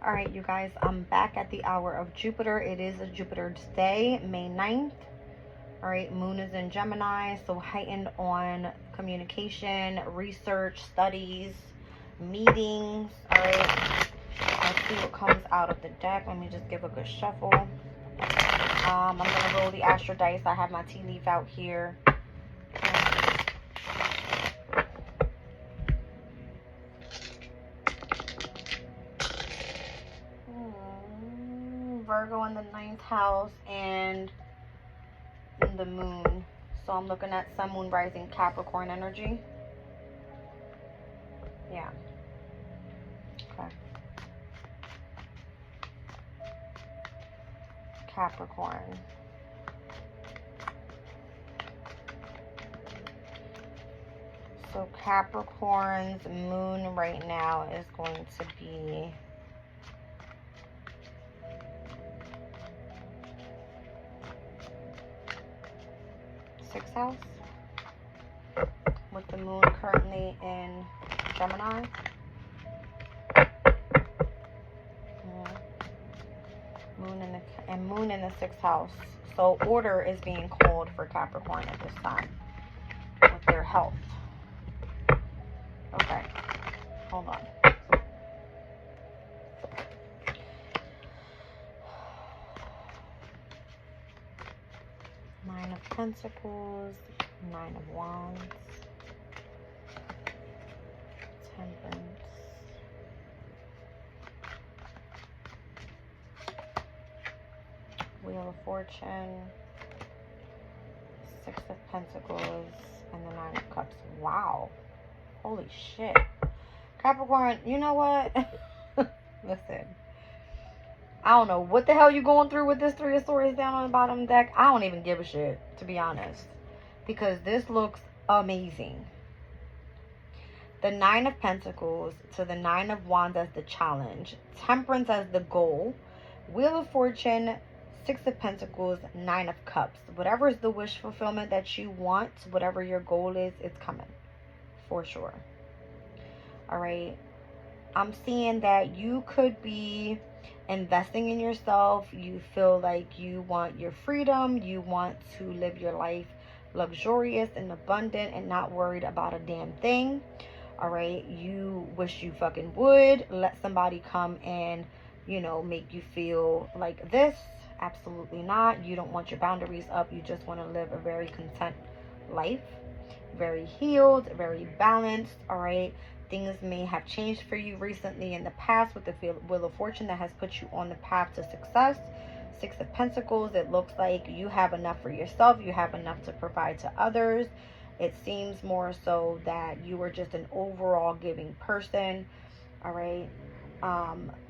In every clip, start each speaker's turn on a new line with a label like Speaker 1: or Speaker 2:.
Speaker 1: All right, you guys, I'm back at the hour of Jupiter. It is a Jupiter day, May 9th. All right, moon is in Gemini, so heightened on communication, research, studies, meetings. All right, let's see what comes out of the deck. Let me just give a good shuffle. I'm going to roll the Astro dice. I have my tea leaf out here. Virgo in the 9th house and in the moon. So I'm looking at sun, moon, rising, Capricorn energy. Yeah. Okay. Capricorn. So Capricorn's moon right now is going to be sixth house, with the moon currently in Gemini. Moon in the sixth house. So order is being called for Capricorn at this time with their health. Okay, hold on. Nine of Pentacles, Nine of Wands, Temperance, Wheel of Fortune, Six of Pentacles, and the Nine of Cups. Wow. Holy shit. Capricorn, you know what? Listen. I don't know what the hell you going through with this Three of Swords down on the bottom deck. I don't even give a shit, to be honest. Because this looks amazing. The Nine of Pentacles to the Nine of Wands as the challenge. Temperance as the goal. Wheel of Fortune, Six of Pentacles, Nine of Cups. Whatever is the wish fulfillment that you want, whatever your goal is, it's coming. For sure. Alright. I'm seeing that you could be investing in yourself. You feel like you want your freedom. You want to live your life luxurious and abundant and not worried about a damn thing. All right. You wish you fucking would let somebody come and, you know, make you feel like this. Absolutely not. You don't want your boundaries up. You just want to live a very content life. Very healed, very balanced. All right. Things may have changed for you recently in the past with the Wheel of Fortune that has put you on the path to success. Six of Pentacles, it looks like you have enough for yourself. You have enough to provide to others. It seems more so that you are just an overall giving person. All right.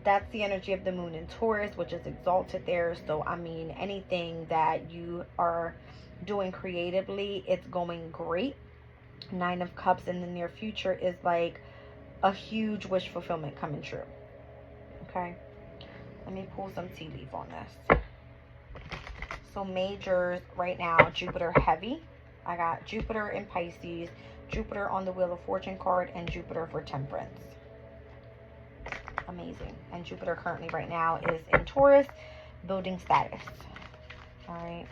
Speaker 1: That's the energy of the moon in Taurus, which is exalted there. So, I mean, anything that you are doing creatively, it's going great. Nine of Cups in the near future is like a huge wish fulfillment coming true. Okay, let me pull some tea leaf on this. So majors right now, Jupiter heavy. I got Jupiter in Pisces, Jupiter on the Wheel of Fortune card, and Jupiter for Temperance. Amazing. And Jupiter currently right now is in Taurus, building status. All right.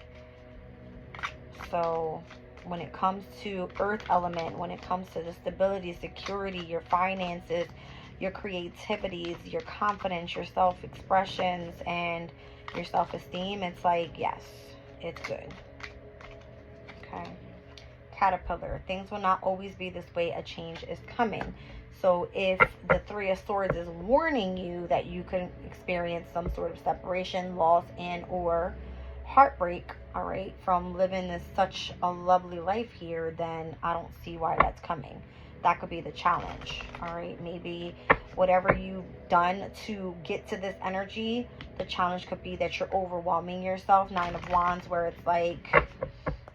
Speaker 1: So when it comes to earth element, when it comes to the stability, security, your finances, your creativities, your confidence, your self-expressions, and your self-esteem, it's like, yes, it's good. Okay. Caterpillar, things will not always be this way. A change is coming. So if the Three of Swords is warning you that you could experience some sort of separation, loss, and or heartbreak, all right, from living this such a lovely life here, then I don't see why that's coming. That could be the challenge. All right, maybe whatever you've done to get to this energy, the challenge could be that you're overwhelming yourself. Nine of Wands, where it's like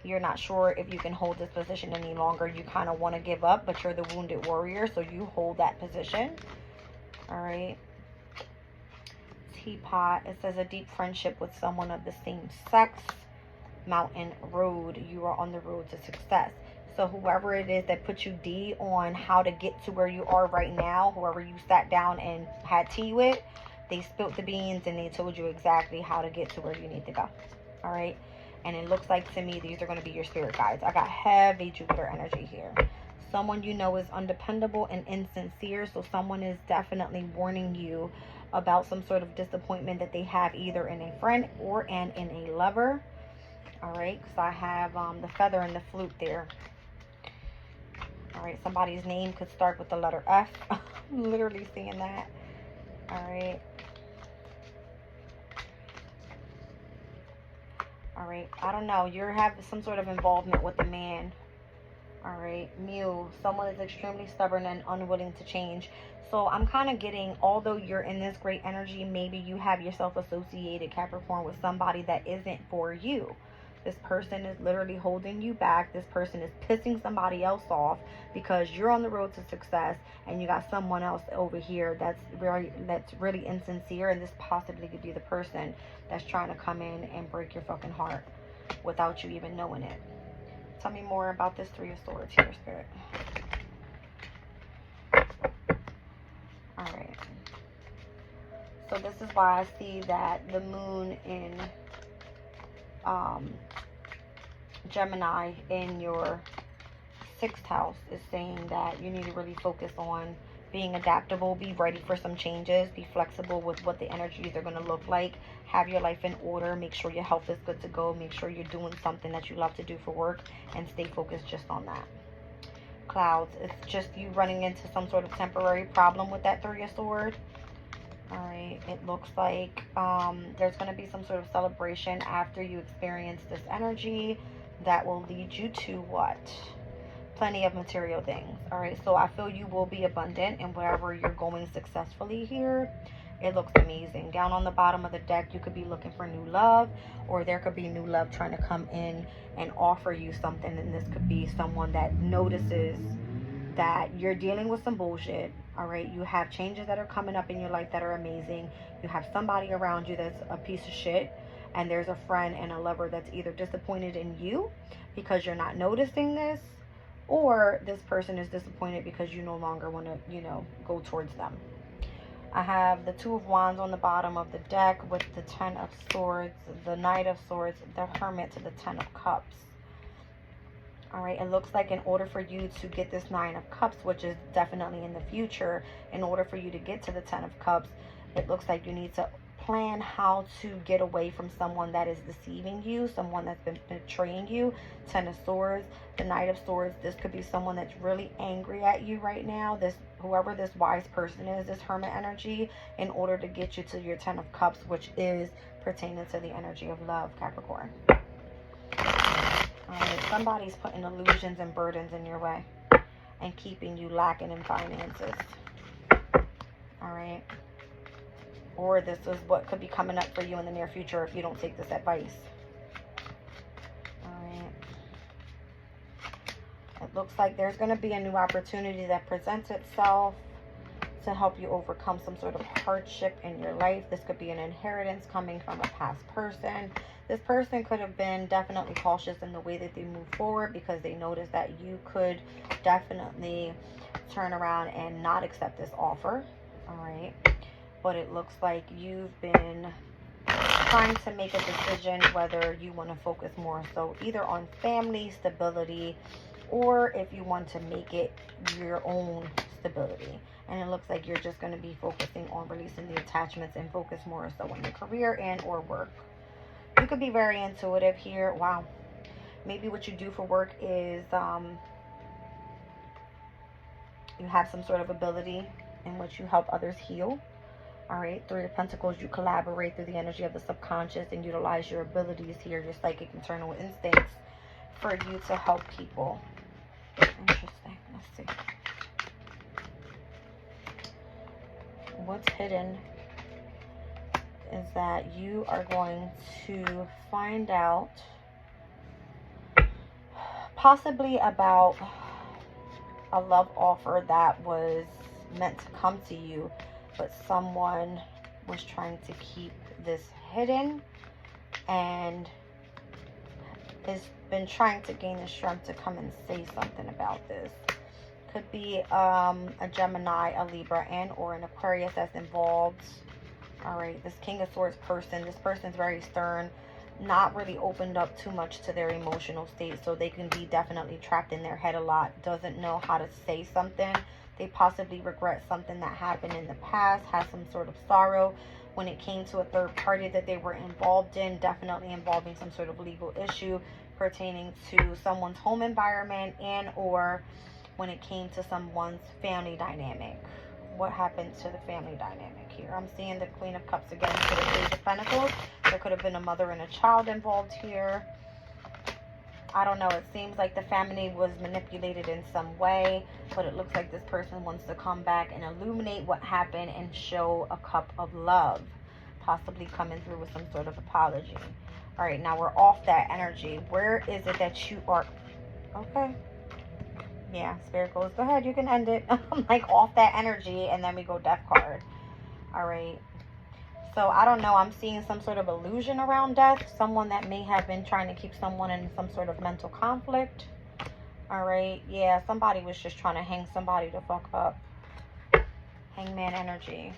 Speaker 1: you're not sure if you can hold this position any longer. You kind of want to give up, but you're the wounded warrior, so you hold that position. All right. Teapot, it says a deep friendship with someone of the same sex. Mountain road, you are on the road to success. So whoever it is that put you D on how to get to where you are right now, whoever you sat down and had tea with, they spilt the beans and they told you exactly how to get to where you need to go. All right. And it looks like to me these are going to be your spirit guides. I got heavy Jupiter energy here. Someone you know is undependable and insincere. So someone is definitely warning you about some sort of disappointment that they have either in a friend or in a lover. All right. Because I have the feather and the flute there. All right. Somebody's name could start with the letter F. I'm literally seeing that. All right. All right. I don't know. You're having some sort of involvement with the man. All right. Mule. Someone is extremely stubborn and unwilling to change. So I'm kind of getting, although you're in this great energy, maybe you have yourself associated, Capricorn, with somebody that isn't for you. This person is literally holding you back. This person is pissing somebody else off because you're on the road to success and you got someone else over here that's really insincere, and this possibly could be the person that's trying to come in and break your fucking heart without you even knowing it. Tell me more about this Three of Swords here, Spirit. All right. So this is why I see that the moon in Gemini in your 6th house is saying that you need to really focus on being adaptable, be ready for some changes, be flexible with what the energies are going to look like, have your life in order, make sure your health is good to go, make sure you're doing something that you love to do for work, and stay focused just on that. Clouds, it's just you running into some sort of temporary problem with that Three of Swords. All right, it looks like there's going to be some sort of celebration after you experience this energy that will lead you to what? Plenty of material things. All right, so I feel you will be abundant in wherever you're going successfully here. It looks amazing. Down on the bottom of the deck, you could be looking for new love, or there could be new love trying to come in and offer you something, and this could be someone that notices that you're dealing with some bullshit. All right, you have changes that are coming up in your life that are amazing. You have somebody around you that's a piece of shit, and there's a friend and a lover that's either disappointed in you because you're not noticing this, or this person is disappointed because you no longer want to, you know, go towards them. I have the Two of Wands on the bottom of the deck with the 10 of Swords, the Knight of Swords, the Hermit to the 10 of Cups. All right, it looks like in order for you to get this 9 of Cups, which is definitely in the future, in order for you to get to the 10 of Cups, it looks like you need to plan how to get away from someone that is deceiving you, someone that's been betraying you. 10 of Swords, the Knight of Swords, this could be someone that's really angry at you right now. This, whoever this wise person is, this Hermit energy, in order to get you to your 10 of Cups, which is pertaining to the energy of love, Capricorn. Somebody's putting illusions and burdens in your way and keeping you lacking in finances. All right. Or this is what could be coming up for you in the near future if you don't take this advice. All right. It looks like there's going to be a new opportunity that presents itself to help you overcome some sort of hardship in your life. This could be an inheritance coming from a past person. This person could have been definitely cautious in the way that they move forward because they noticed that you could definitely turn around and not accept this offer. All right. But it looks like you've been trying to make a decision whether you want to focus more so either on family stability or if you want to make it your own stability. And it looks like you're just going to be focusing on releasing the attachments and focus more so on your career and or work. You could be very intuitive here. Wow. Maybe what you do for work is you have some sort of ability in which you help others heal. All right. Three of Pentacles, you collaborate through the energy of the subconscious and utilize your abilities here, your psychic internal instincts, for you to help people. Interesting. Let's see. What's hidden is that you are going to find out possibly about a love offer that was meant to come to you, but someone was trying to keep this hidden and has been trying to gain the strength to come and say something about this. Could be a Gemini, a Libra, and or an Aquarius that's involved All right, this King of Swords person, this person's very stern, not really opened up too much to their emotional state, so they can be definitely trapped in their head a lot, doesn't know how to say something. They possibly regret something that happened in the past, has some sort of sorrow when it came to a third party that they were involved in, definitely involving some sort of legal issue pertaining to someone's home environment, and or when it came to someone's family dynamic. What happened to the family dynamic here? I'm seeing the Queen of Cups again to the Page of Pentacles. There could have been a mother and a child involved here. I don't know. It seems like the family was manipulated in some way, but it looks like this person wants to come back and illuminate what happened and show a cup of love, possibly coming through with some sort of apology. All right, now we're off that energy. Where is it that you are? Okay. Yeah, Spirit goes, go ahead, you can end it. I'm like off that energy, and then we go Death card. All right. So, I don't know. I'm seeing some sort of illusion around death. Someone that may have been trying to keep someone in some sort of mental conflict. All right. Yeah, somebody was just trying to hang somebody to fuck up. Hangman energy.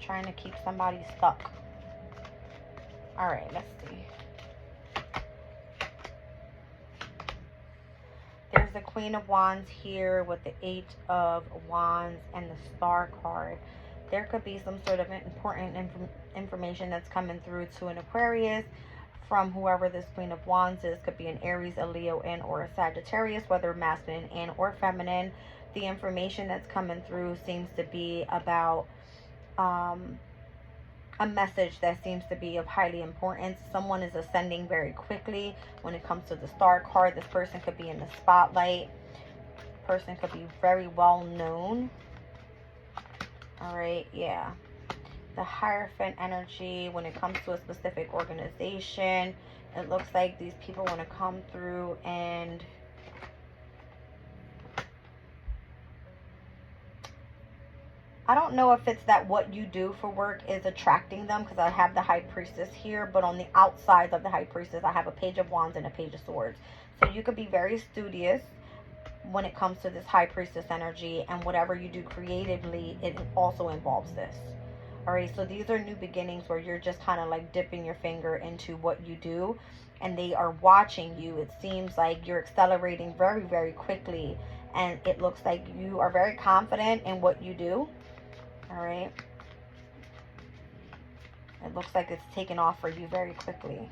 Speaker 1: Trying to keep somebody stuck. All right, let's see. There's the Queen of Wands here with the 8 of Wands and the Star card. There could be some sort of important information that's coming through to an Aquarius from whoever this Queen of Wands is. Could be an Aries, a Leo, and or a Sagittarius, whether masculine and or feminine. The information that's coming through seems to be about a message that seems to be of highly importance. Someone is ascending very quickly. When it comes to the Star card, this person could be in the spotlight. Person could be very well known. All right, yeah. The Hierophant energy, when it comes to a specific organization, it looks like these people want to come through and I don't know if it's that what you do for work is attracting them, because I have the High Priestess here, but on the outside of the High Priestess, I have a Page of Wands and a Page of Swords. So you could be very studious when it comes to this High Priestess energy, and whatever you do creatively, it also involves this. All right, so these are new beginnings where you're just kind of like dipping your finger into what you do, and they are watching you. It seems like you're accelerating very, very quickly, and it looks like you are very confident in what you do. All right. It looks like it's taken off for you very quickly.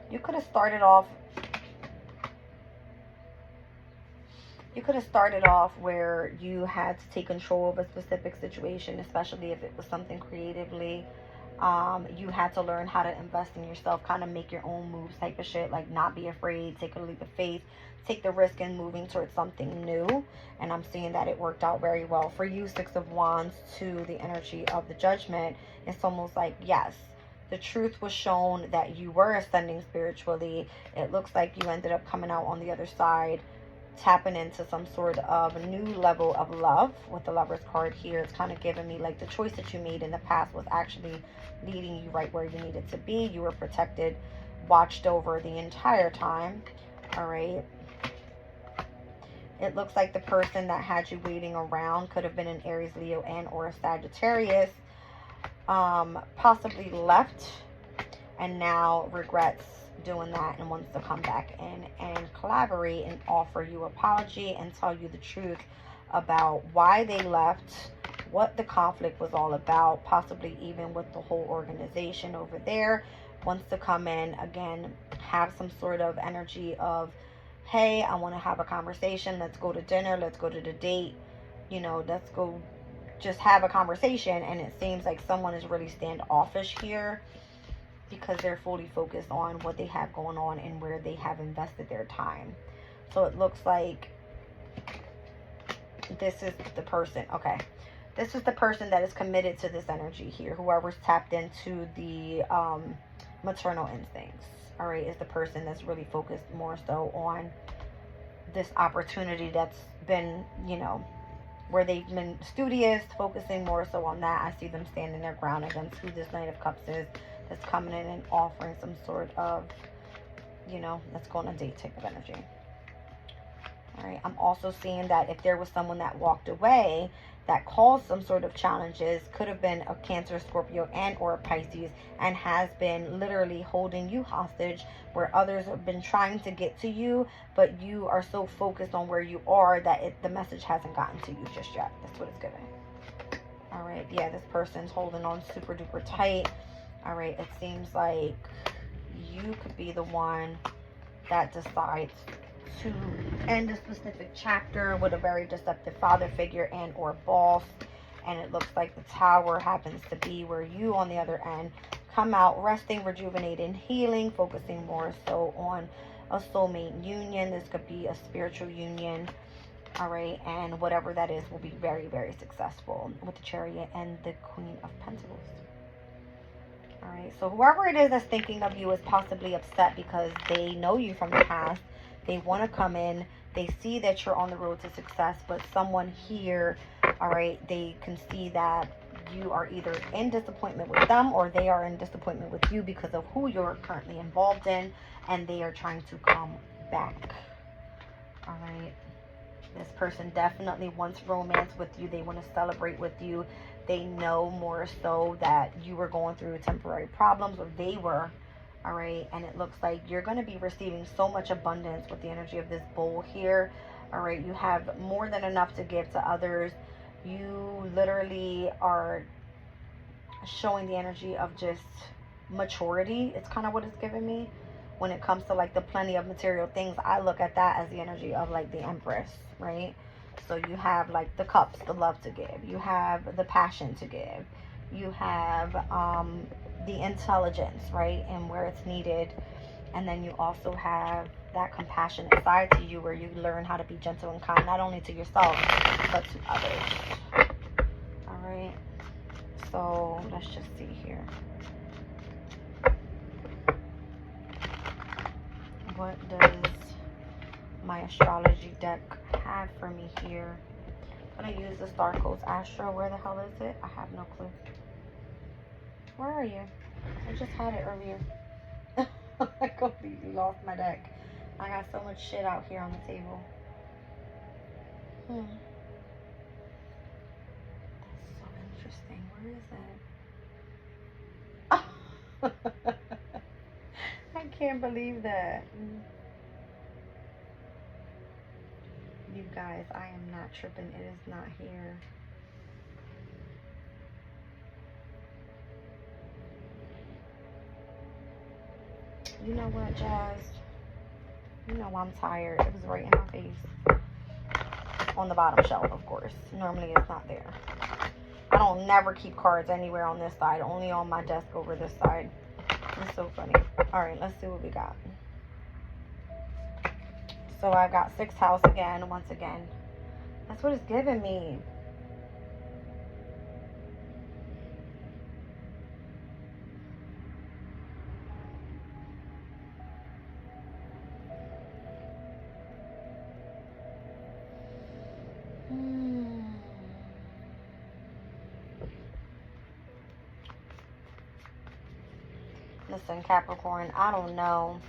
Speaker 1: You could have started off where you had to take control of a specific situation, especially if it was something creatively. You had to learn how to invest in yourself, kind of make your own moves type of shit, like not be afraid, take a leap of faith, take the risk in moving towards something new. And I'm seeing that it worked out very well for you. 6 of Wands to the energy of the Judgment. It's almost like, yes, the truth was shown that you were ascending spiritually. It looks like you ended up coming out on the other side, tapping into some sort of a new level of love with the Lover's card here. It's kind of giving me like the choice that you made in the past was actually leading you right where you needed to be. You were protected, watched over the entire time. All right. It looks like the person that had you waiting around could have been an Aries, Leo, and or a Sagittarius. Possibly left and now regrets doing that and wants to come back in and collaborate and offer you apology and tell you the truth about why they left, what the conflict was all about, possibly even with the whole organization over there. Wants to come in again, have some sort of energy of, hey, I want to have a conversation, let's go to dinner, let's go to the date, you know, let's go just have a conversation. And it seems like someone is really standoffish here because they're fully focused on what they have going on and where they have invested their time. So it looks like this is the person. Okay, this is the person that is committed to this energy here. Whoever's tapped into the maternal instincts, all right, is the person that's really focused more so on this opportunity that's been, you know, where they've been studious, focusing more so on that. I see them standing their ground against who this Knight of Cups is, that's coming in and offering some sort of, you know, let's go on a date type of energy. All right. I'm also seeing that if there was someone that walked away that caused some sort of challenges, could have been a Cancer, Scorpio, and or a Pisces, and has been literally holding you hostage, where others have been trying to get to you, but you are so focused on where you are that the message hasn't gotten to you just yet. That's what it's giving. All right. Yeah, this person's holding on super duper tight. All right. It seems like you could be the one that decides to end a specific chapter with a very deceptive father figure and or boss. And it looks like the Tower happens to be where you on the other end come out resting, rejuvenating, healing, focusing more so on a soulmate union. This could be a spiritual union. All right. And whatever that is will be very, very successful with the Chariot and the Queen of Pentacles. All right. So whoever it is that's thinking of you is possibly upset because they know you from the past. They want to come in. They see that you're on the road to success, but someone here, all right, they can see that you are either in disappointment with them or they are in disappointment with you because of who you're currently involved in, and they are trying to come back. All right. This person definitely wants romance with you. They want to celebrate with you. They know more so that you were going through temporary problems, or they were. All right. And it looks like you're going to be receiving so much abundance with the energy of this Bull here. All right. You have more than enough to give to others. You literally are showing the energy of just maturity. It's kind of what it's giving me. When it comes to like the plenty of material things, I look at that as the energy of like the Empress, right? So you have like the cups, the love to give. You have the passion to give. You have the intelligence, right? And where it's needed. And then you also have that compassionate side to you where you learn how to be gentle and kind, not only to yourself, but to others. All right. So let's just see here. What does my astrology deck have for me here? I'm going to use the Star Codes Astro. Where the hell is it? I have no clue. Where are you? I just had it earlier. I completely lost my deck. I got so much shit out here on the table. That's so interesting. Where is that? I can't believe that. You guys, I am not tripping. It is not here. You know what, Jazz? You know I'm tired. It was right in my face. On the bottom shelf, of course. Normally it's not there. I don't never keep cards anywhere on this side. Only on my desk over this side. It's so funny. Alright, let's see what we got. So I got 6th house again, once again. That's what it's giving me. Listen, Capricorn, I don't know.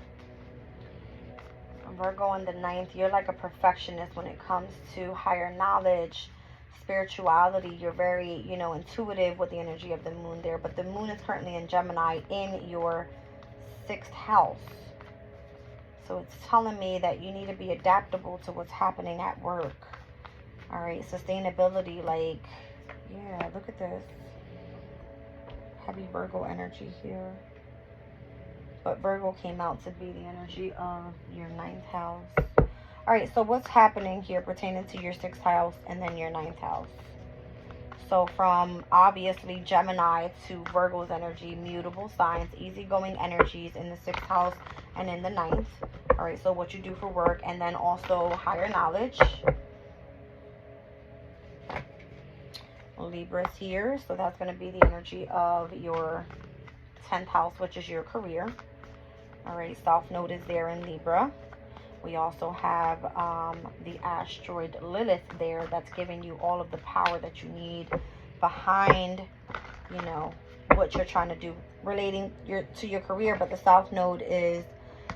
Speaker 1: Virgo in the 9th, you're like a perfectionist when it comes to higher knowledge, spirituality. You're very, you know, intuitive with the energy of the moon there. But the moon is currently in Gemini in your 6th house. So it's telling me that you need to be adaptable to what's happening at work. All right, sustainability, like, yeah, look at this. Heavy Virgo energy here. But Virgo came out to be the energy of your 9th house. All right, so what's happening here pertaining to your 6th house and then your 9th house? So from obviously Gemini to Virgo's energy, mutable signs, easygoing energies in the 6th house and in the 9th. All right, so what you do for work, and then also higher knowledge. Libra's here, so that's going to be the energy of your 10th house, which is your career. All right, South Node is there in Libra. We also have the asteroid Lilith there that's giving you all of the power that you need behind, you know, what you're trying to do relating to your career. But the South Node is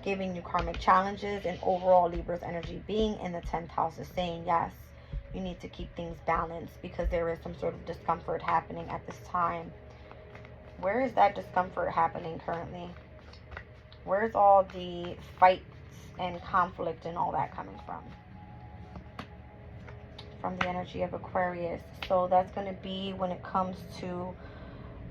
Speaker 1: giving you karmic challenges, and overall Libra's energy being in the 10th house is saying, yes, you need to keep things balanced because there is some sort of discomfort happening at this time. Where is that discomfort happening currently? Where's all the fights and conflict and all that coming from? From the energy of Aquarius. So that's going to be when it comes to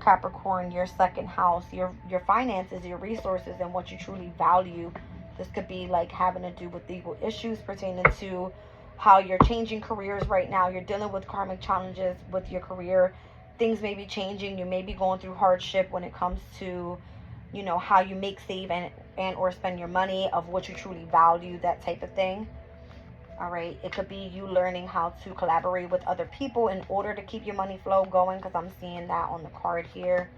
Speaker 1: Capricorn, your second house, your finances, your resources, and what you truly value. This could be like having to do with legal issues pertaining to how you're changing careers right now. You're dealing with karmic challenges with your career. Things may be changing. You may be going through hardship when it comes to, you know, how you make, save, and or spend your money, of what you truly value, that type of thing. All right, it could be you learning how to collaborate with other people in order to keep your money flow going, because I'm seeing that on the card here.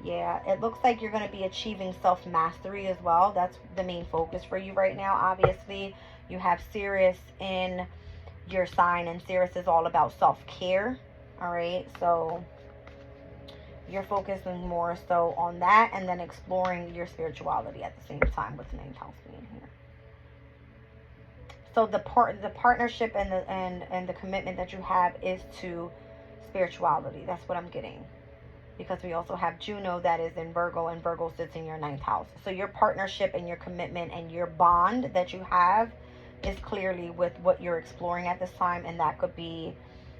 Speaker 1: Yeah, it looks like you're going to be achieving self-mastery as well. That's the main focus for you right now. Obviously, you have Sirius in your sign, and Sirius is all about self-care. All right, so you're focusing more so on that, and then exploring your spirituality at the same time with the 9th house being here. So the partnership and the commitment that you have is to spirituality. That's what I'm getting. Because we also have Juno that is in Virgo, and Virgo sits in your 9th house. So your partnership and your commitment and your bond that you have is clearly with what you're exploring at this time. And that could be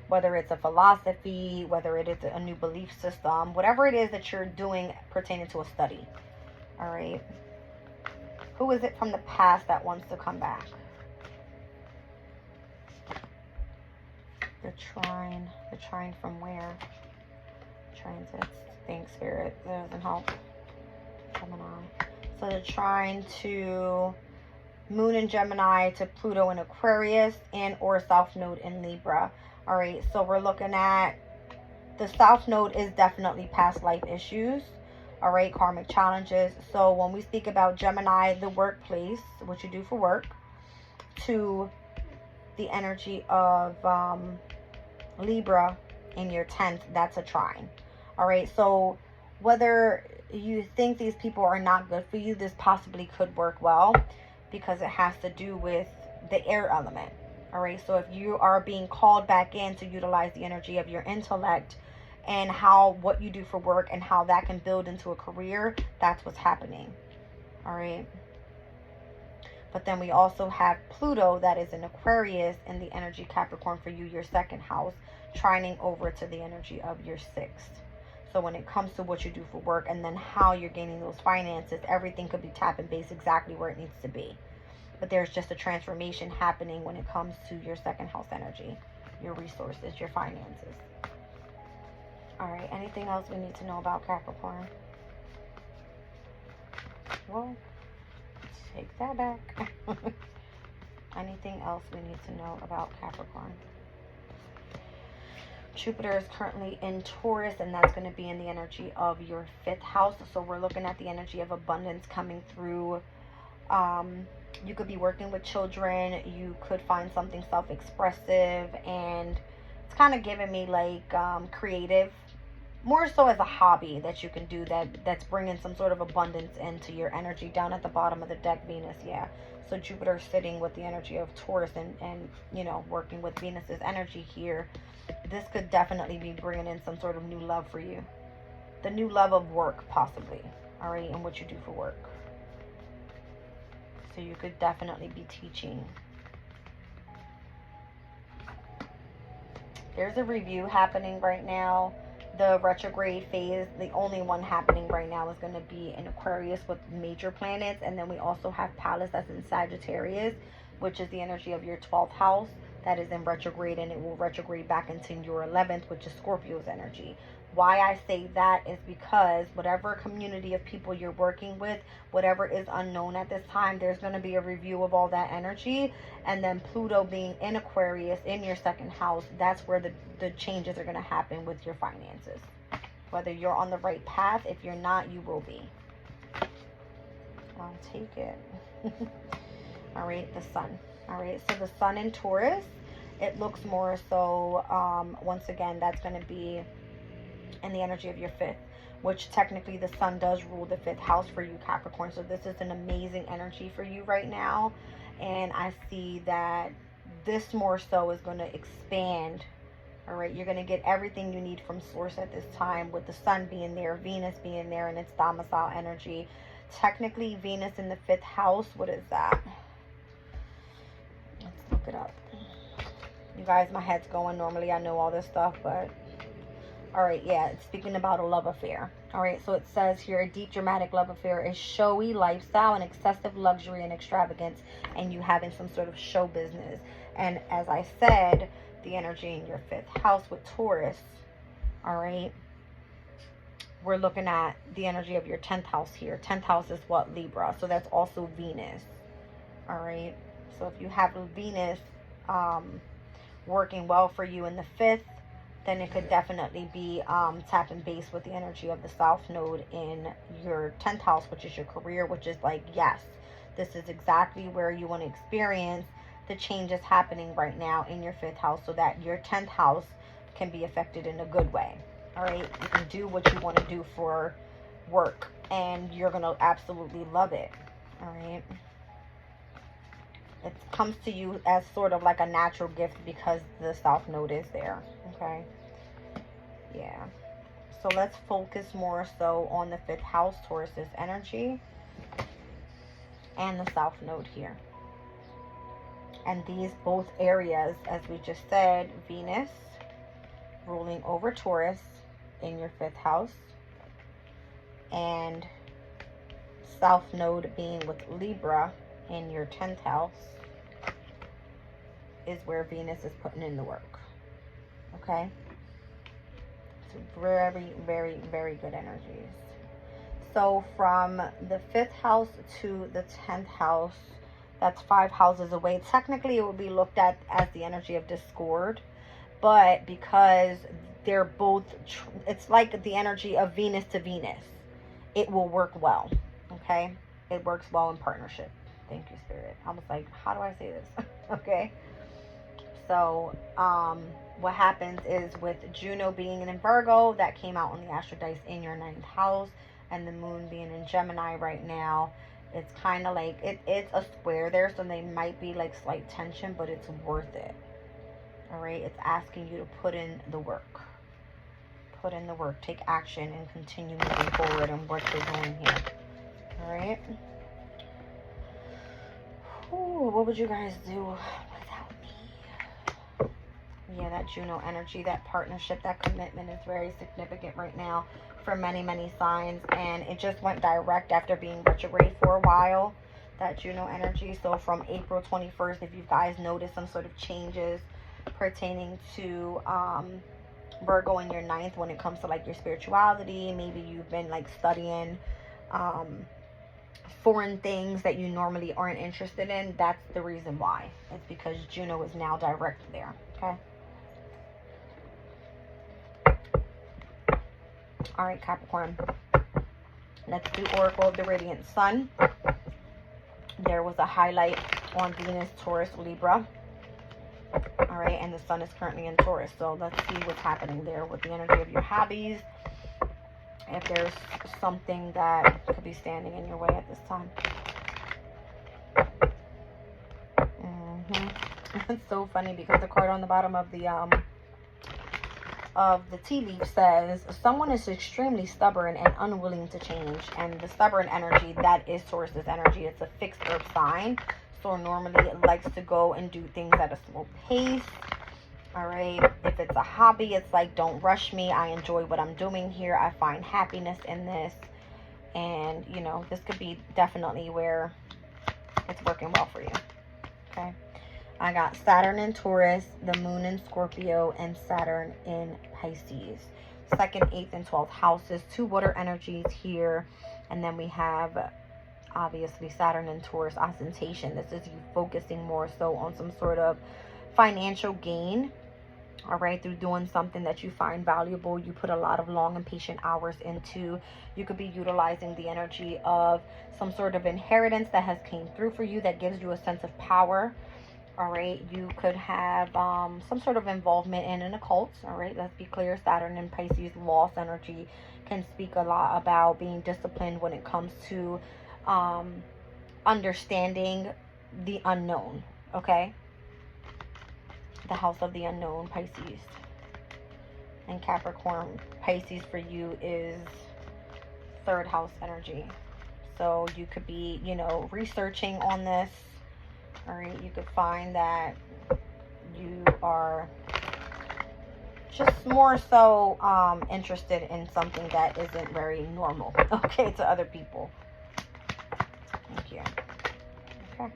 Speaker 1: whether it's a philosophy, whether it is a new belief system, whatever it is that you're doing pertaining to a study. All right. Who is it from the past that wants to come back? The trine from where? Transits. Thanks, Spirit. That doesn't help. Gemini. So the trine to Moon in Gemini, to Pluto in Aquarius, and or South Node in Libra. All right, so we're looking at the South Node is definitely past life issues. All right, karmic challenges. So when we speak about Gemini, the workplace, what you do for work, to the energy of Libra in your 10th, that's a trine. All right, so whether you think these people are not good for you, this possibly could work well, because it has to do with the air element. All right, so if you are being called back in to utilize the energy of your intellect and what you do for work and how that can build into a career, that's what's happening. All right. But then we also have Pluto that is in Aquarius in the energy Capricorn for you, your 2nd house, trining over to the energy of your 6th. So when it comes to what you do for work and then how you're gaining those finances, everything could be tap and base exactly where it needs to be. But there's just a transformation happening when it comes to your 2nd house energy, your resources, your finances. All right, anything else we need to know about Capricorn? Well, take that back. Anything else we need to know about Capricorn? Jupiter is currently in Taurus, and that's going to be in the energy of your 5th house. So we're looking at the energy of abundance coming through. You could be working with children. You could find something self-expressive, and it's kind of giving me like creative, more so as a hobby that you can do that's bringing some sort of abundance into your energy. Down at the bottom of the deck, Venus, yeah. So Jupiter sitting with the energy of Taurus and you know, working with Venus's energy here. This could definitely be bringing in some sort of new love for you. The new love of work, possibly. All right, and what you do for work. So you could definitely be teaching. There's a review happening right now. The retrograde phase, the only one happening right now, is going to be in Aquarius with major planets. And then we also have Pallas that's in Sagittarius, which is the energy of your 12th house. That is in retrograde, and it will retrograde back into your 11th, which is Scorpio's energy. Why I say that is because whatever community of people you're working with, whatever is unknown at this time, there's going to be a review of all that energy. And then Pluto being in Aquarius in your 2nd house, that's where the changes are going to happen with your finances. Whether you're on the right path, if you're not, you will be. I'll take it. All right, the sun. All right, so the sun in Taurus, it looks more so, once again, that's going to be in the energy of your 5th, which technically the sun does rule the 5th house for you, Capricorn. So this is an amazing energy for you right now. And I see that this more so is going to expand. All right, you're going to get everything you need from source at this time, with the sun being there, Venus being there, and its domicile energy. Technically, Venus in the 5th house, what is that? Let's look it up. You guys, my head's going. Normally I know all this stuff, but all right, yeah, it's speaking about a love affair. All right, so it says here, a deep dramatic love affair is showy lifestyle and excessive luxury and extravagance, and you having some sort of show business. And as I said, the energy in your 5th house with Taurus, all right, we're looking at the energy of your 10th house here. 10th house is what? Libra. So that's also Venus. All right, so if you have Venus working well for you in the 5th, then it could definitely be tapping base with the energy of the South Node in your 10th house, which is your career, which is like, yes, this is exactly where you want to experience the changes happening right now in your 5th house, so that your 10th house can be affected in a good way. All right, you can do what you want to do for work, and you're going to absolutely love it. All right, it comes to you as sort of like a natural gift because the South Node is there. Okay, yeah, so let's focus more so on the 5th house, Taurus's energy, and the South Node here. And these both areas, as we just said, Venus ruling over Taurus in your 5th house, and South Node being with Libra in your 10th house, is where Venus is putting in the work. Okay? So very, very, very good energies. So from the 5th house to the 10th house, that's 5 houses away. Technically, it would be looked at as the energy of discord, but because they're both, it's like the energy of Venus to Venus, it will work well. Okay, it works well in partnership. Thank you, Spirit. I was like, how do I say this? Okay, so what happens is with Juno being in Virgo, that came out on the Astro Dice in your 9th house, and the moon being in Gemini right now, it's kind of like, it's a square there, so they might be like slight tension, but it's worth it. All right, it's asking you to put in the work. Put in the work, take action, and continue moving forward in what you're doing here. All right. Ooh, what would you guys do without me? Yeah, that Juno energy, that partnership, that commitment is very significant right now for many, many signs. And it just went direct after being retrograde for a while, that Juno energy. So from April 21st, if you guys notice some sort of changes pertaining to Virgo in your 9th when it comes to like your spirituality, maybe you've been like studying foreign things that you normally aren't interested in, that's the reason why. It's because Juno is now direct there. Okay. All right, Capricorn, let's do Oracle of the Radiant Sun. There was a highlight on Venus, Taurus, Libra. All right, and the sun is currently in Taurus. So let's see what's happening there with the energy of your hobbies. If there's something that could be standing in your way at this time. It's so funny because the card on the bottom of the tea leaf says someone is extremely stubborn and unwilling to change. And the stubborn energy, that is Taurus's energy. It's a fixed earth sign, so normally it likes to go and do things at a slow pace. All right, if it's a hobby, it's like, don't rush me, I enjoy what I'm doing here, I find happiness in this. And you know, this could be definitely where it's working well for you. Okay, I got Saturn in Taurus, the moon in Scorpio, and Saturn in Pisces. 2nd, 8th, and 12th houses, 2 water energies here. And then we have obviously Saturn in Taurus, ostentation. This is you focusing more so on some sort of financial gain, all right, through doing something that you find valuable, you put a lot of long and patient hours into. You could be utilizing the energy of some sort of inheritance that has came through for you that gives you a sense of power. All right, you could have some sort of involvement in an occult. All right, let's be clear. Saturn and Pisces lost energy can speak a lot about being disciplined when it comes to understanding the unknown. Okay, the house of the unknown, Pisces. And Capricorn, Pisces for you is third house energy. So you could be, you know, researching on this. All right, you could find that you are just more so interested in something that isn't very normal, okay, to other people. Thank you. Okay.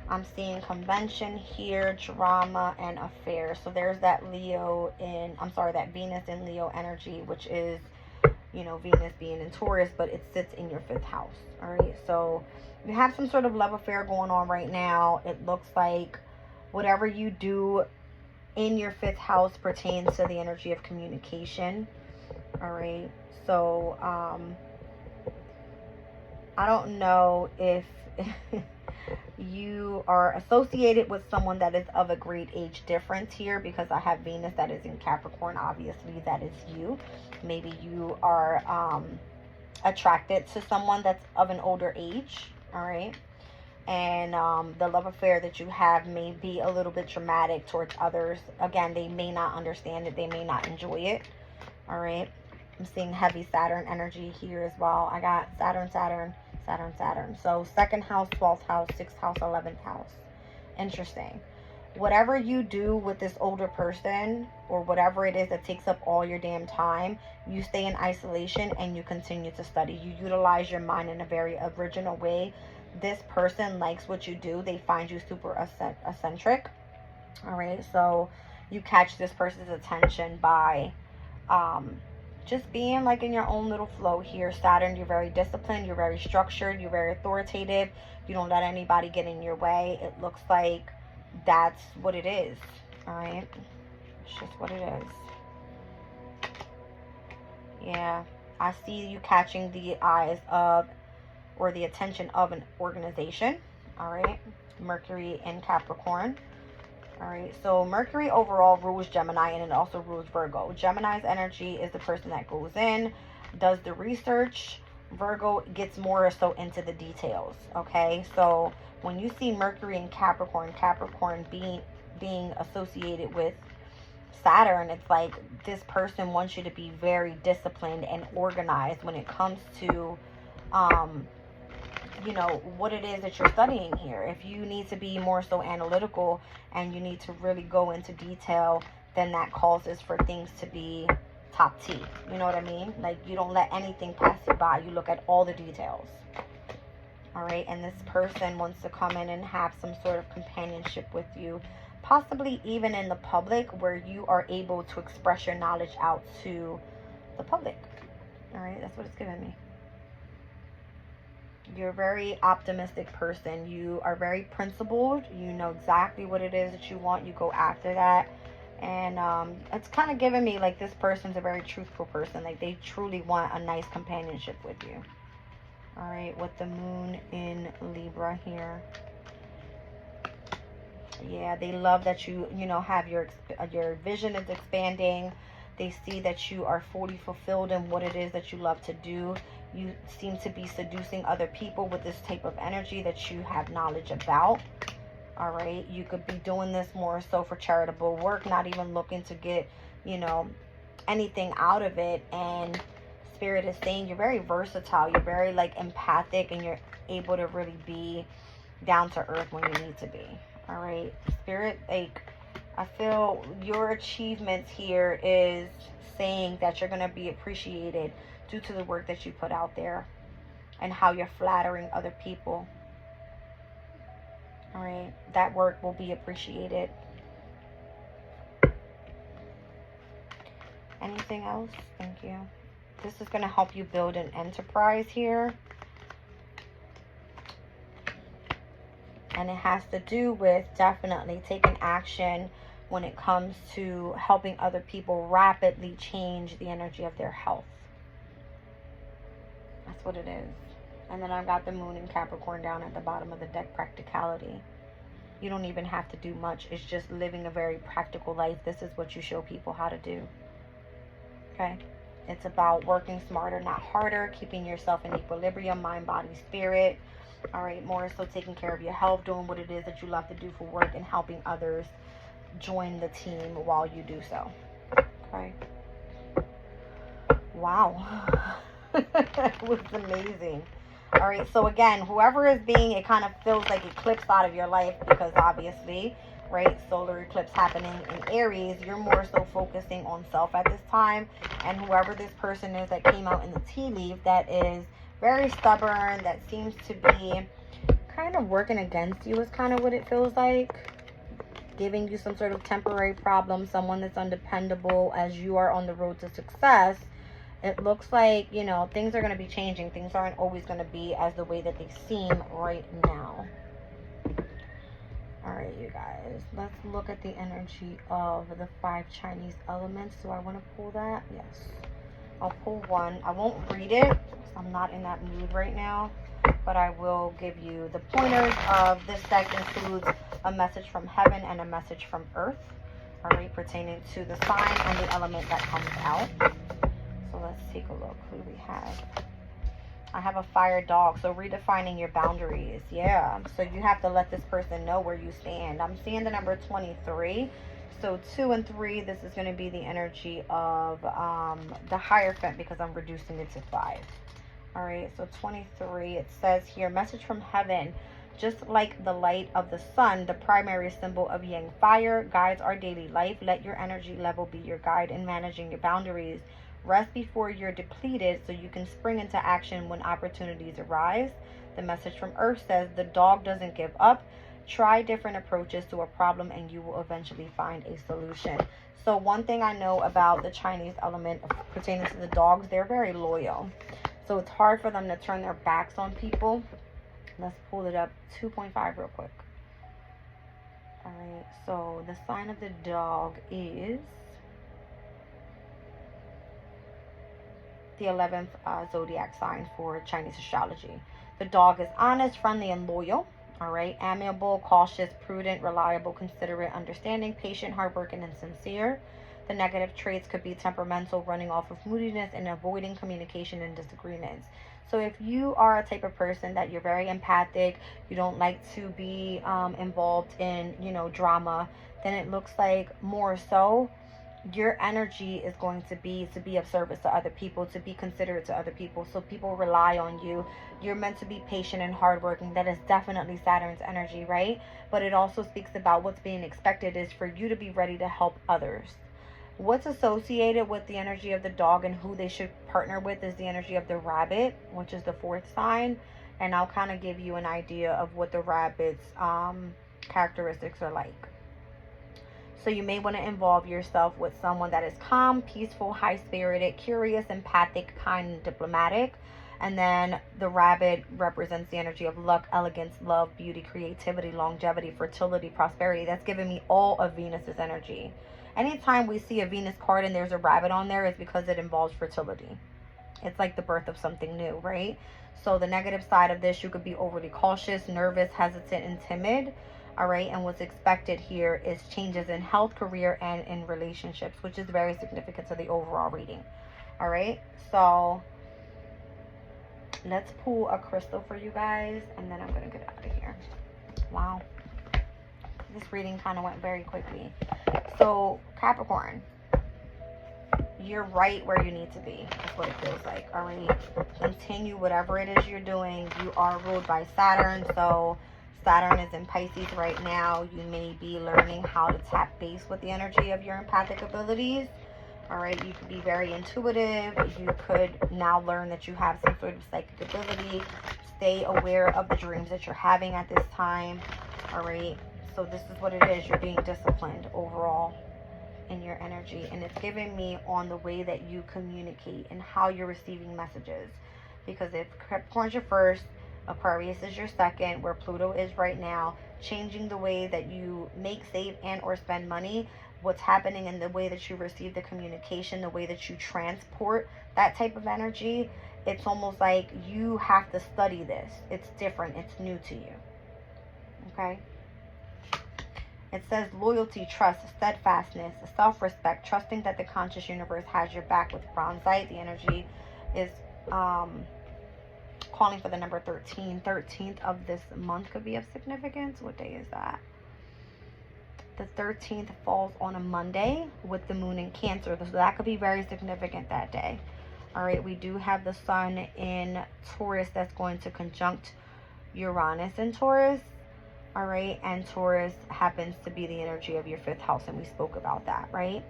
Speaker 1: I'm seeing convention here, drama, and affair. So there's that Leo in, I'm sorry, that Venus in Leo energy, which is, you know, Venus being in Taurus, but it sits in your 5th house. All right, so you have some sort of love affair going on right now. It looks like whatever you do in your 5th house pertains to the energy of communication. All right, so I don't know if you are associated with someone that is of a great age difference here, because I have Venus that is in Capricorn. Obviously that is you. Maybe you are attracted to someone that's of an older age. All right, and the love affair that you have may be a little bit traumatic towards others. Again, they may not understand it, they may not enjoy it. All right, I'm seeing heavy Saturn energy here as well. I got Saturn, Saturn, Saturn, Saturn. So 2nd house, 12th house, 6th house, 11th house. Interesting. Whatever you do with this older person, or whatever it is that takes up all your damn time, you stay in isolation and you continue to study. You utilize your mind in a very original way. This person likes what you do. They find you super eccentric. All right, so you catch this person's attention by just being like in your own little flow here. Saturn, you're very disciplined, you're very structured, you're very authoritative, you don't let anybody get in your way. It looks like that's what it is. All right, it's just what it is. Yeah, I see you catching the eyes of, or the attention of, an organization. All right, Mercury in Capricorn. All right, so Mercury overall rules Gemini, and it also rules Virgo. Gemini's energy is the person that goes in, does the research. Virgo gets more so into the details. Okay, so when you see Mercury in Capricorn, Capricorn being associated with Saturn, it's like this person wants you to be very disciplined and organized when it comes to you know, what it is that you're studying here. If you need to be more so analytical and you need to really go into detail, then that causes for things to be top T. You know what I mean? Like, you don't let anything pass you by. You look at all the details. All right, and this person wants to come in and have some sort of companionship with you, possibly even in the public, where you are able to express your knowledge out to the public. All right, that's what it's giving me. You're a very optimistic person. You are very principled. You know exactly what it is that you want. You go after that. And it's kind of giving me like this person's a very truthful person. Like, they truly want a nice companionship with you. All right, with the moon in Libra here. Yeah, they love that you know, have your vision is expanding. They see that you are fully fulfilled in what it is that you love to do. You seem to be seducing other people with this type of energy that you have knowledge about. All right, you could be doing this more so for charitable work, not even looking to get, you know, anything out of it. And Spirit is saying you're very versatile. You're very like empathic, and you're able to really be down to earth when you need to be. All right, Spirit, like, I feel your achievements here is saying that you're going to be appreciated due to the work that you put out there and how you're flattering other people. All right, that work will be appreciated. Anything else? Thank you. This is going to help you build an enterprise here. And it has to do with definitely taking action when it comes to helping other people rapidly change the energy of their health. That's what it is. And then I've got the moon in Capricorn down at the bottom of the deck, practicality. You don't even have to do much. It's just living a very practical life. This is what you show people how to do. Okay? It's about working smarter, not harder, keeping yourself in equilibrium, mind, body, spirit. All right? More so taking care of your health, doing what it is that you love to do for work, and helping others join the team while you do so. Okay? Wow. It was amazing. All right, so again, whoever is being, it kind of feels like eclipsed out of your life, because obviously, right, solar eclipse happening in Aries, you're more so focusing on self at this time. And whoever this person is that came out in the tea leaf, that is very stubborn, that seems to be kind of working against you, is kind of what it feels like. Giving you some sort of temporary problem, someone that's undependable as you are on the road to success. It looks like, you know, things are going to be changing. Things aren't always going to be as the way that they seem right now. All right, you guys. Let's look at the energy of the 5 Chinese elements. Do I want to pull that? Yes. I'll pull one. I won't read it because I'm not in that mood right now. But I will give you the pointers of this deck. Includes a message from heaven and a message from earth. All right, pertaining to the sign and the element that comes out. So let's take a look. Who do we have? I have a fire dog. So redefining your boundaries. Yeah. So you have to let this person know where you stand. I'm seeing the number 23. So 2 and 3, this is going to be the energy of the Hierophant, because I'm reducing it to 5. All right. So 23, it says here, message from heaven. Just like the light of the sun, the primary symbol of yang fire guides our daily life. Let your energy level be your guide in managing your boundaries. Rest before you're depleted so you can spring into action when opportunities arise. The message from Earth says the dog doesn't give up. Try different approaches to a problem and you will eventually find a solution. So one thing I know about the Chinese element pertaining to the dogs, they're very loyal. So it's hard for them to turn their backs on people. Let's pull it up. 2.5 real quick. All right. So the sign of the dog is the 11th zodiac sign for Chinese astrology. The dog is honest, friendly, and loyal. All right. Amiable, cautious, prudent, reliable, considerate, understanding, patient, hardworking, and sincere. The negative traits could be temperamental, running off of moodiness, and avoiding communication and disagreements. So if you are a type of person that you're very empathic, you don't like to be involved in, you know, drama, then it looks like more so your energy is going to be of service to other people, to be considerate to other people. So people rely on you. You're meant to be patient and hardworking. That is definitely Saturn's energy, right? But it also speaks about what's being expected is for you to be ready to help others. What's associated with the energy of the dog and who they should partner with is the energy of the rabbit, which is the 4th sign. And I'll kind of give you an idea of what the rabbit's characteristics are like. So you may want to involve yourself with someone that is calm, peaceful, high-spirited, curious, empathic, kind, and diplomatic. And then the rabbit represents the energy of luck, elegance, love, beauty, creativity, longevity, fertility, prosperity. That's giving me all of Venus's energy. Anytime we see a Venus card and there's a rabbit on there, it's because it involves fertility. It's like the birth of something new, right? So the negative side of this, you could be overly cautious, nervous, hesitant, and timid. All right. And what's expected here is changes in health, career, and in relationships, which is very significant to the overall reading. All right. So let's pull a crystal for you guys, and then I'm going to get out of here. Wow. This reading kind of went very quickly. So Capricorn, you're right where you need to be. That's what it feels like. All right. Continue whatever it is you're doing. You are ruled by Saturn. So Saturn is in Pisces right now. You may be learning how to tap base with the energy of your empathic abilities. All right. You could be very intuitive. You could now learn that you have some sort of psychic ability. Stay aware of the dreams that you're having at this time. All right. So this is what it is. You're being disciplined overall in your energy. And it's giving me on the way that you communicate and how you're receiving messages. Because if Capricorn's your first, Aquarius is your second, where Pluto is right now, changing the way that you make, save, and or spend money, what's happening in the way that you receive the communication, the way that you transport that type of energy, it's almost like you have to study this. It's different. It's new to you. Okay? It says loyalty, trust, steadfastness, self-respect, trusting that the conscious universe has your back with bronzite. The energy is calling for the number 13. 13th of this month could be of significance. What day is that? The 13th falls on a Monday with the moon in Cancer. So that could be very significant that day. All right, we do have the sun in Taurus that's going to conjunct Uranus in Taurus. All right, and Taurus happens to be the energy of your 5th house, and we spoke about that, right?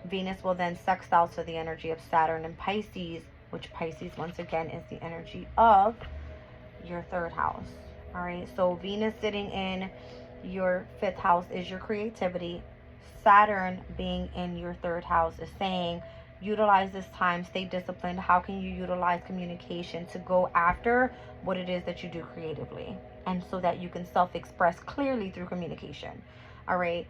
Speaker 1: Venus will then sextile to the energy of Saturn and Pisces, which Pisces, once again, is the energy of your 3rd house. All right, so Venus sitting in your 5th house is your creativity. Saturn being in your 3rd house is saying, utilize this time, stay disciplined. How can you utilize communication to go after what it is that you do creatively, and so that you can self-express clearly through communication. All right,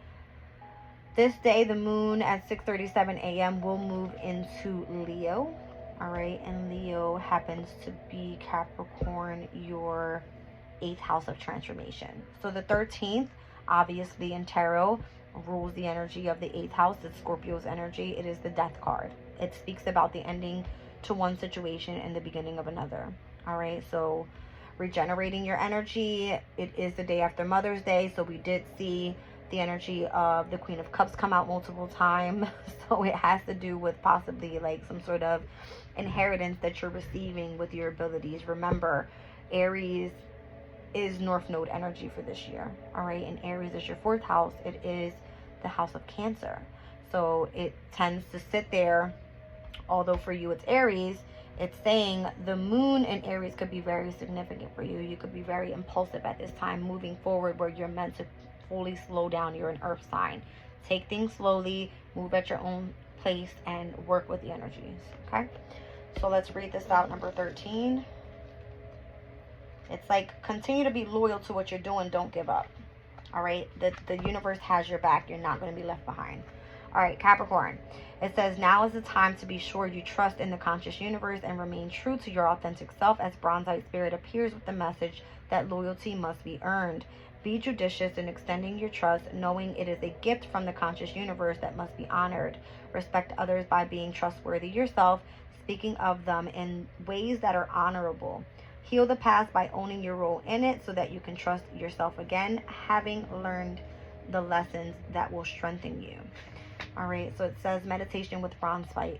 Speaker 1: this day the moon at 6:37 a.m. will move into Leo. All right, and Leo happens to be Capricorn, your 8th house of transformation. So the 13th, obviously in tarot, rules the energy of the 8th house. It's Scorpio's energy. It is the death card. It speaks about the ending to one situation and the beginning of another. All right, so regenerating your energy. It is the day after Mother's Day, so we did see the energy of the Queen of Cups come out multiple times. So it has to do with possibly like some sort of inheritance that you're receiving with your abilities. Remember, Aries is North Node energy for this year. All right, and Aries is your 4th house. It is the house of Cancer, so it tends to sit there. Although for you it's Aries, it's saying the moon in Aries could be very significant for you. You could be very impulsive at this time, moving forward, where you're meant to fully slow down. You're an earth sign. Take things slowly, move at your own pace, and work with the energies. Okay, so let's read this out. Number 13. It's like, continue to be loyal to what you're doing. Don't give up. All right, the universe has your back. You're not going to be left behind. All right, Capricorn. It says, now is the time to be sure you trust in the conscious universe and remain true to your authentic self, as Bronzite Spirit appears with the message that loyalty must be earned. Be judicious in extending your trust, knowing it is a gift from the conscious universe that must be honored. Respect others by being trustworthy yourself, speaking of them in ways that are honorable. Heal the past by owning your role in it so that you can trust yourself again, having learned the lessons that will strengthen you. All right, so it says meditation with bronzite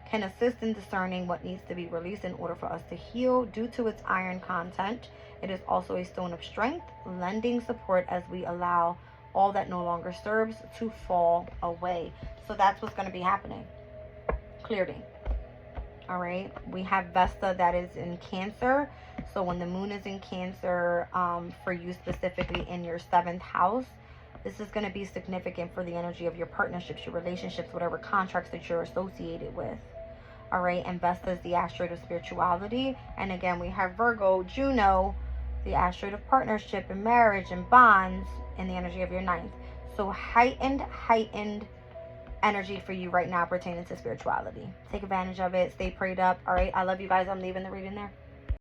Speaker 1: can assist in discerning what needs to be released in order for us to heal. Due to its iron content, it is also a stone of strength, lending support as we allow all that no longer serves to fall away. So that's what's going to be happening. Clearing. All right, we have Vesta that is in Cancer. So when the moon is in Cancer, for you specifically in your 7th house, this is going to be significant for the energy of your partnerships, your relationships, whatever contracts that you're associated with. All right, and Vesta is the asteroid of spirituality. And again, we have Virgo, Juno, the asteroid of partnership and marriage and bonds, and the energy of your 9th. So heightened energy for you right now pertaining to spirituality. Take advantage of it. Stay prayed up. All right, I love you guys. I'm leaving the reading there.